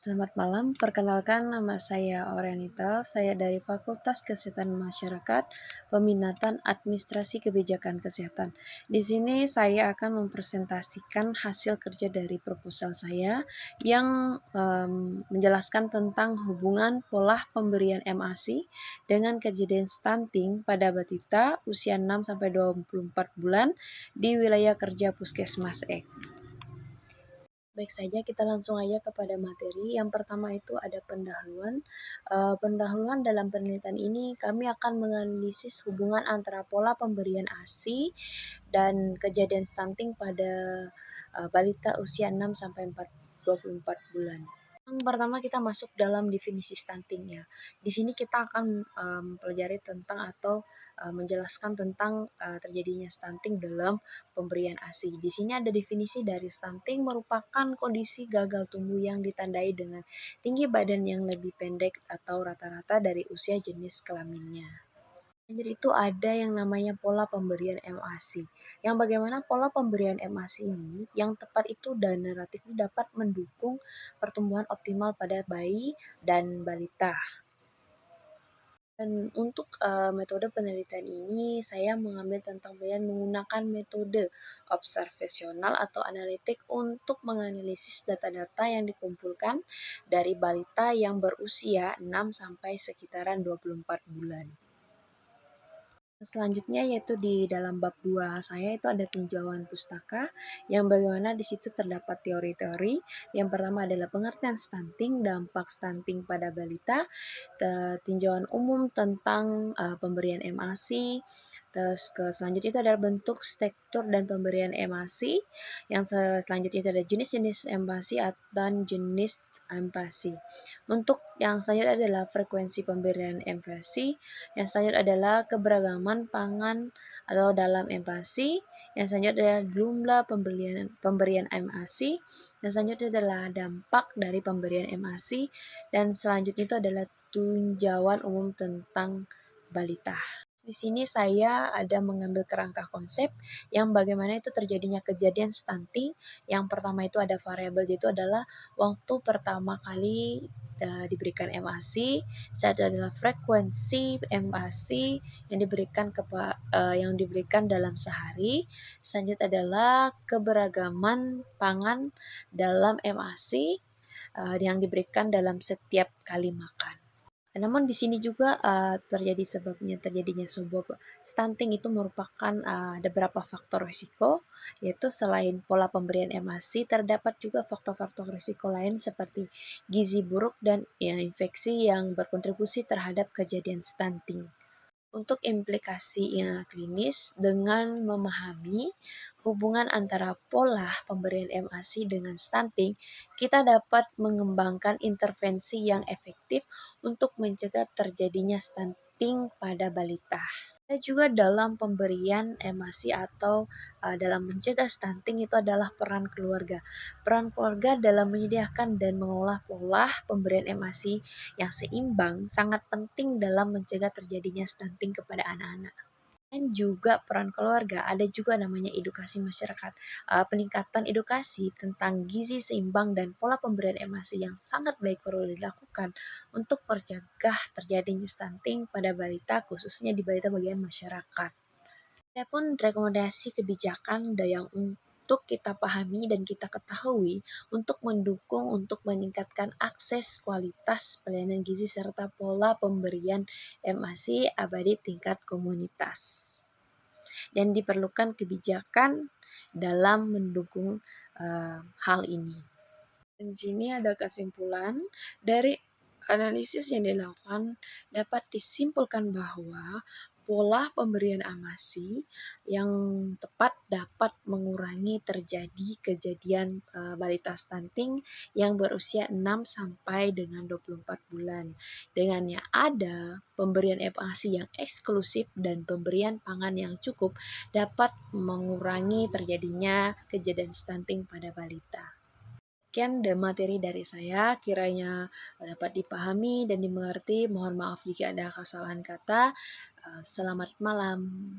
Selamat malam, perkenalkan nama saya Orenita, saya dari Fakultas Kesehatan Masyarakat, Peminatan Administrasi Kebijakan Kesehatan. Di sini saya akan mempresentasikan hasil kerja dari proposal saya yang menjelaskan tentang hubungan pola pemberian MASI dengan kejadian stunting pada balita usia 6-24 bulan di wilayah kerja Puskesmas Ek. Baik saja, kita langsung aja kepada materi. Yang pertama itu ada pendahuluan. Pendahuluan dalam penelitian ini kami akan menganalisis hubungan antara pola pemberian ASI dan kejadian stunting pada balita usia 6 sampai 24 bulan. Yang pertama kita masuk dalam definisi stuntingnya. Di sini kita akan mempelajari tentang atau menjelaskan tentang terjadinya stunting dalam pemberian ASI. Di sini ada definisi dari stunting merupakan kondisi gagal tumbuh yang ditandai dengan tinggi badan yang lebih pendek atau rata-rata dari usia jenis kelaminnya. Jadi itu ada yang namanya pola pemberian MASI. Yang bagaimana pola pemberian MASI ini yang tepat itu dan relatif dapat mendukung pertumbuhan optimal pada bayi dan balita. Dan untuk metode penelitian ini saya mengambil tentang pilihan menggunakan metode observasional atau analitik untuk menganalisis data-data yang dikumpulkan dari balita yang berusia 6 sampai sekitaran 24 bulan. Selanjutnya yaitu di dalam bab 2 saya itu ada tinjauan pustaka yang bagaimana di situ terdapat teori-teori. Yang pertama adalah pengertian stunting, dampak stunting pada balita, tinjauan umum tentang pemberian MASI, terus selanjutnya itu adalah bentuk, struktur dan pemberian MASI. Yang selanjutnya itu ada jenis-jenis MASI dan jenis MPASI. Untuk yang selanjutnya adalah frekuensi pemberian MPASI, yang selanjutnya adalah keberagaman pangan atau dalam MPASI, yang selanjutnya adalah jumlah pemberian MASI, yang selanjutnya adalah dampak dari pemberian MASI, dan selanjutnya itu adalah tinjauan umum tentang balita. Di sini saya ada mengambil kerangka konsep yang bagaimana itu terjadinya kejadian stunting. Yang pertama itu ada variabel, itu adalah waktu pertama kali diberikan MASI, satu adalah frekuensi MASI yang diberikan dalam sehari, selanjutnya adalah keberagaman pangan dalam MASI yang diberikan dalam setiap kali makan. Namun di sini juga terjadinya sebuah stunting itu merupakan ada beberapa faktor risiko, yaitu selain pola pemberian MASI terdapat juga faktor-faktor risiko lain seperti gizi buruk dan infeksi yang berkontribusi terhadap kejadian stunting. Untuk implikasi klinis, dengan memahami hubungan antara pola pemberian MASI dengan stunting, kita dapat mengembangkan intervensi yang efektif untuk mencegah terjadinya stunting pada balita. Ada juga dalam pemberian MASI atau dalam mencegah stunting itu adalah peran keluarga. Peran keluarga dalam menyediakan dan mengolah pola pemberian MASI yang seimbang sangat penting dalam mencegah terjadinya stunting kepada anak-anak. Dan juga peran keluarga, ada juga namanya edukasi masyarakat, peningkatan edukasi tentang gizi seimbang dan pola pemberian MASI yang sangat baik perlu dilakukan untuk mencegah terjadinya stunting pada balita, khususnya di balita bagian masyarakat. Adapun rekomendasi kebijakan yang untuk kita pahami dan kita ketahui untuk mendukung untuk meningkatkan akses kualitas pelayanan gizi serta pola pemberian MASI abadi tingkat komunitas. Dan diperlukan kebijakan dalam mendukung hal ini. Dan di sini ada kesimpulan dari analisis yang dilakukan dapat disimpulkan bahwa pola pemberian AMASI yang tepat dapat mengurangi terjadi kejadian balita stunting yang berusia 6 sampai dengan 24 bulan. Dengannya ada pemberian AMASI yang eksklusif dan pemberian pangan yang cukup dapat mengurangi terjadinya kejadian stunting pada balita. Sekian materi dari saya, kiranya dapat dipahami dan dimengerti. Mohon maaf jika ada kesalahan kata. Selamat malam.